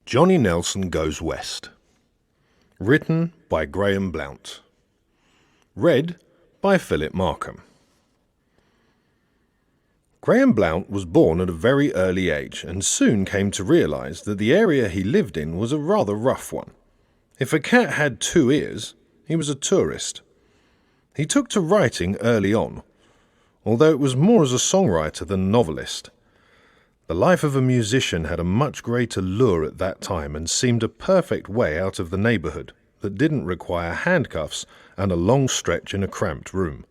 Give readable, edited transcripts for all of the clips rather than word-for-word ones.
Johnny Nelson Goes West. Written by Graham Blount. Read by Phillip Marcombe. Graham Blount was born at a very early age and soon came to realise that the area he lived in was a rather rough one. If a cat had two ears, he was a tourist. He took to writing early on, although it was more as a songwriter than a novelist. The life of a musician had a much greater lure at that time and seemed a perfect way out of the neighbourhood that didn't require handcuffs and a long stretch in a cramped room.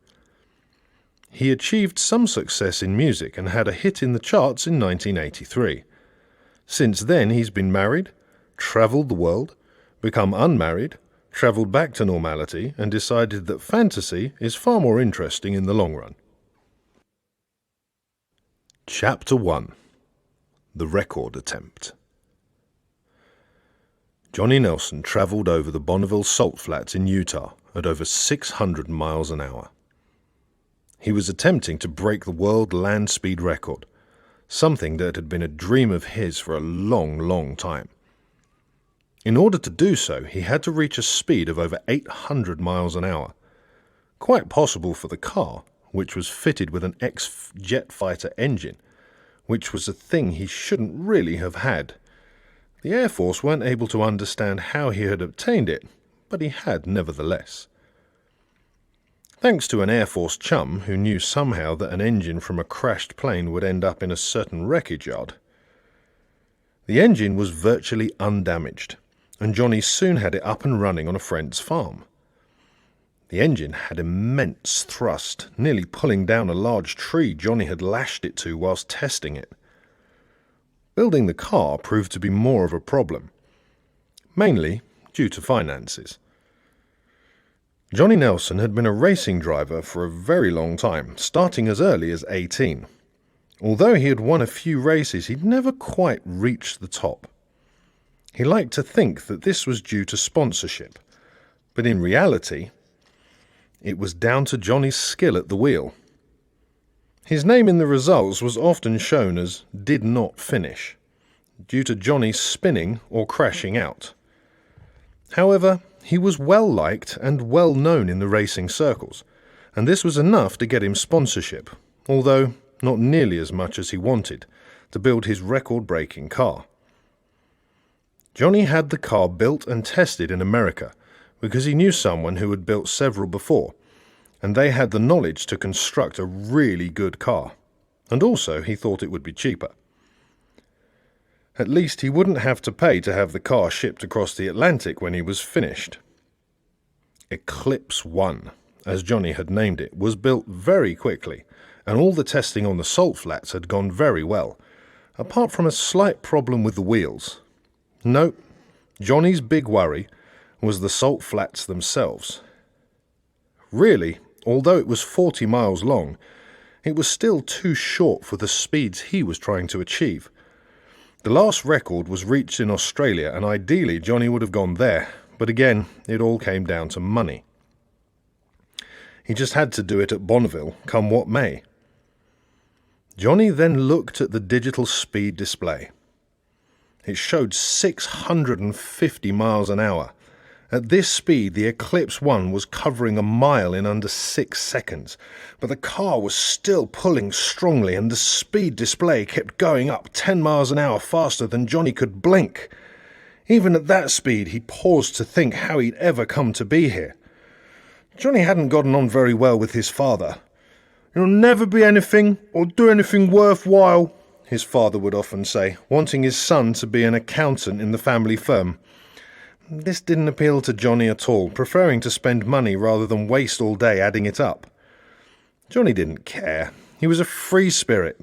He achieved some success in music and had a hit in the charts in 1983. Since then he's been married, travelled the world, become unmarried, travelled back to normality and decided that fantasy is far more interesting in the long run. Chapter 1. The Record Attempt. Johnny Nelson travelled over the Bonneville Salt Flats in Utah at over 600 miles an hour. He was attempting to break the world land speed record, something that had been a dream of his for a long, long time. In order to do so, he had to reach a speed of over 800 miles an hour, quite possible for the car, which was fitted with an ex-jet fighter engine, which was a thing he shouldn't really have had. The Air Force weren't able to understand how he had obtained it, but he had nevertheless. Thanks to an Air Force chum who knew somehow that an engine from a crashed plane would end up in a certain wreckage yard. The engine was virtually undamaged, and Johnny soon had it up and running on a friend's farm. The engine had immense thrust, nearly pulling down a large tree Johnny had lashed it to whilst testing it. Building the car proved to be more of a problem, mainly due to finances. Johnny Nelson had been a racing driver for a very long time, starting as early as 18. Although he had won a few races, he'd never quite reached the top. He liked to think that this was due to sponsorship, but in reality, it was down to Johnny's skill at the wheel. His name in the results was often shown as "did not finish," due to Johnny spinning or crashing out. However, he was well liked and well known in the racing circles, and this was enough to get him sponsorship, although not nearly as much as he wanted, to build his record-breaking car. Johnny had the car built and tested in America, because he knew someone who had built several before, and they had the knowledge to construct a really good car, and also he thought it would be cheaper. At least he wouldn't have to pay to have the car shipped across the Atlantic when he was finished. Eclipse 1, as Johnny had named it, was built very quickly, and all the testing on the salt flats had gone very well, apart from a slight problem with the wheels. No, Johnny's big worry was the salt flats themselves. Really, although it was 40 miles long, it was still too short for the speeds he was trying to achieve. The last record was reached in Australia, and ideally Johnny would have gone there, but again, it all came down to money. He just had to do it at Bonneville, come what may. Johnny then looked at the digital speed display. It showed 650 miles an hour. At this speed, the Eclipse 1 was covering a mile in under 6 seconds, but the car was still pulling strongly and the speed display kept going up 10 miles an hour faster than Johnny could blink. Even at that speed, he paused to think how he'd ever come to be here. Johnny hadn't gotten on very well with his father. "You'll never be anything or do anything worthwhile," his father would often say, wanting his son to be an accountant in the family firm. This didn't appeal to Johnny at all, preferring to spend money rather than waste all day adding it up. Johnny didn't care. He was a free spirit.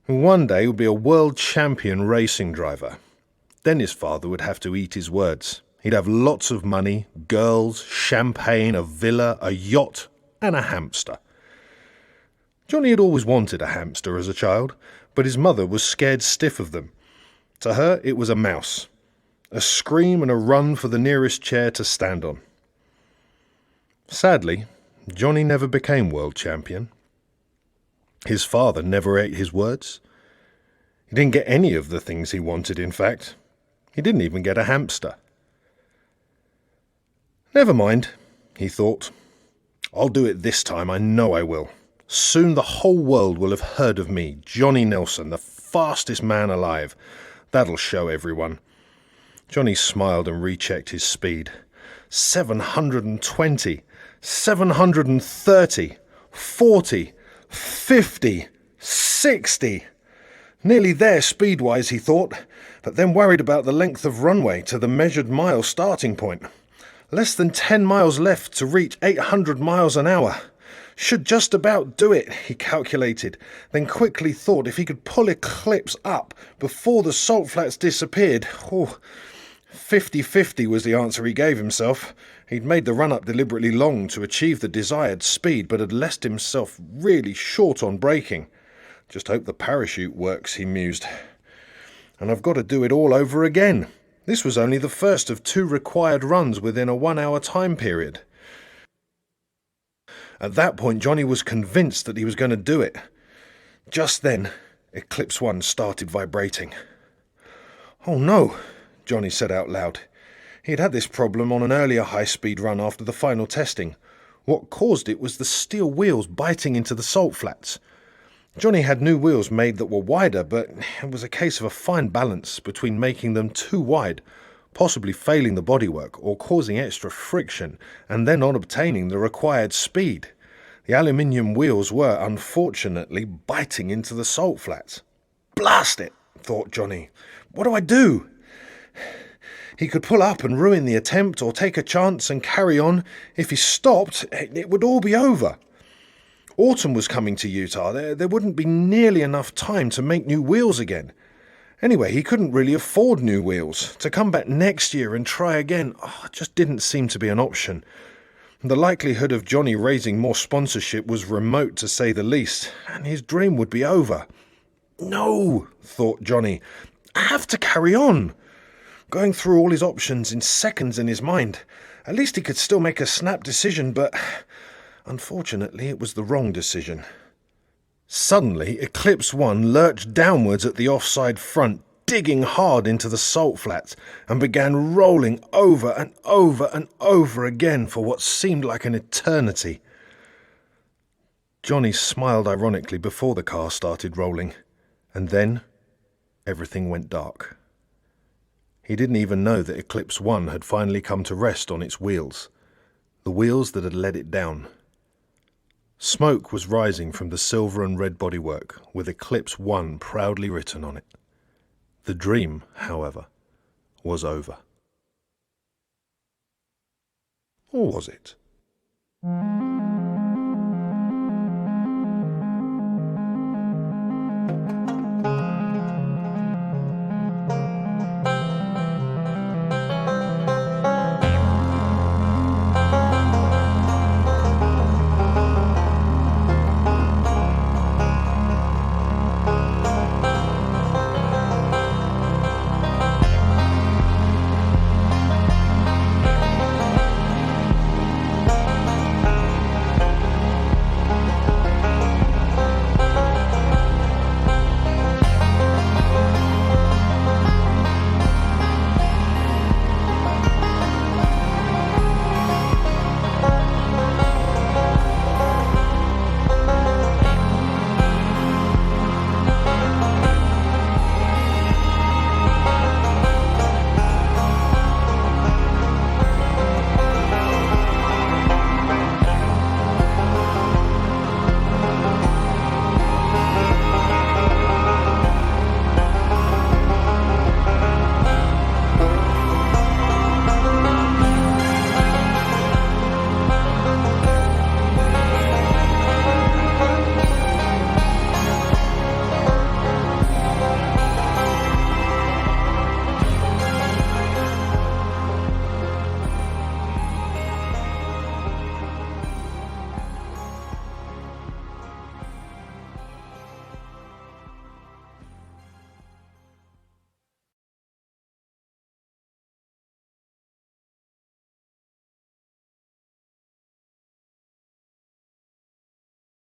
One day he would be a world champion racing driver. Then his father would have to eat his words. He'd have lots of money, girls, champagne, a villa, a yacht, and a hamster. Johnny had always wanted a hamster as a child, but his mother was scared stiff of them. To her, it was a mouse. A scream and a run for the nearest chair to stand on. Sadly, Johnny never became world champion. His father never ate his words. He didn't get any of the things he wanted, in fact. He didn't even get a hamster. Never mind, he thought. I'll do it this time, I know I will. Soon the whole world will have heard of me, Johnny Nelson, the fastest man alive. That'll show everyone. Johnny smiled and rechecked his speed. 720, 730, 40, 50, 60. Nearly there speed-wise, he thought, but then worried about the length of runway to the measured mile starting point. Less than 10 miles left to reach 800 miles an hour. Should just about do it, he calculated, then quickly thought if he could pull Eclipse up before the salt flats disappeared. 50-50 was the answer he gave himself. He'd made the run-up deliberately long to achieve the desired speed, but had left himself really short on braking. Just hope the parachute works, he mused. And I've got to do it all over again. This was only the first of 2 required runs within a 1-hour time period. At that point, Johnny was convinced that he was going to do it. Just then, Eclipse 1 started vibrating. "Oh no," Johnny said out loud. He had had this problem on an earlier high-speed run after the final testing. What caused it was the steel wheels biting into the salt flats. Johnny had new wheels made that were wider, but it was a case of a fine balance between making them too wide, possibly failing the bodywork or causing extra friction, and then not obtaining the required speed. The aluminium wheels were, unfortunately, biting into the salt flats. "Blast it," thought Johnny. "What do I do?" He could pull up and ruin the attempt, or take a chance and carry on. If he stopped, it would all be over. Autumn was coming to Utah. There wouldn't be nearly enough time to make new wheels again. Anyway, he couldn't really afford new wheels. To come back next year and try again just didn't seem to be an option. The likelihood of Johnny raising more sponsorship was remote, to say the least, and his dream would be over. "No," thought Johnny. "I have to carry on." Going through all his options in seconds in his mind. At least he could still make a snap decision, but unfortunately it was the wrong decision. Suddenly, Eclipse 1 lurched downwards at the offside front, digging hard into the salt flats, and began rolling over and over and over again for what seemed like an eternity. Johnny smiled ironically before the car started rolling, and then everything went dark. He didn't even know that Eclipse 1 had finally come to rest on its wheels, the wheels that had let it down. Smoke was rising from the silver and red bodywork, with Eclipse 1 proudly written on it. The dream, however, was over. Or was it?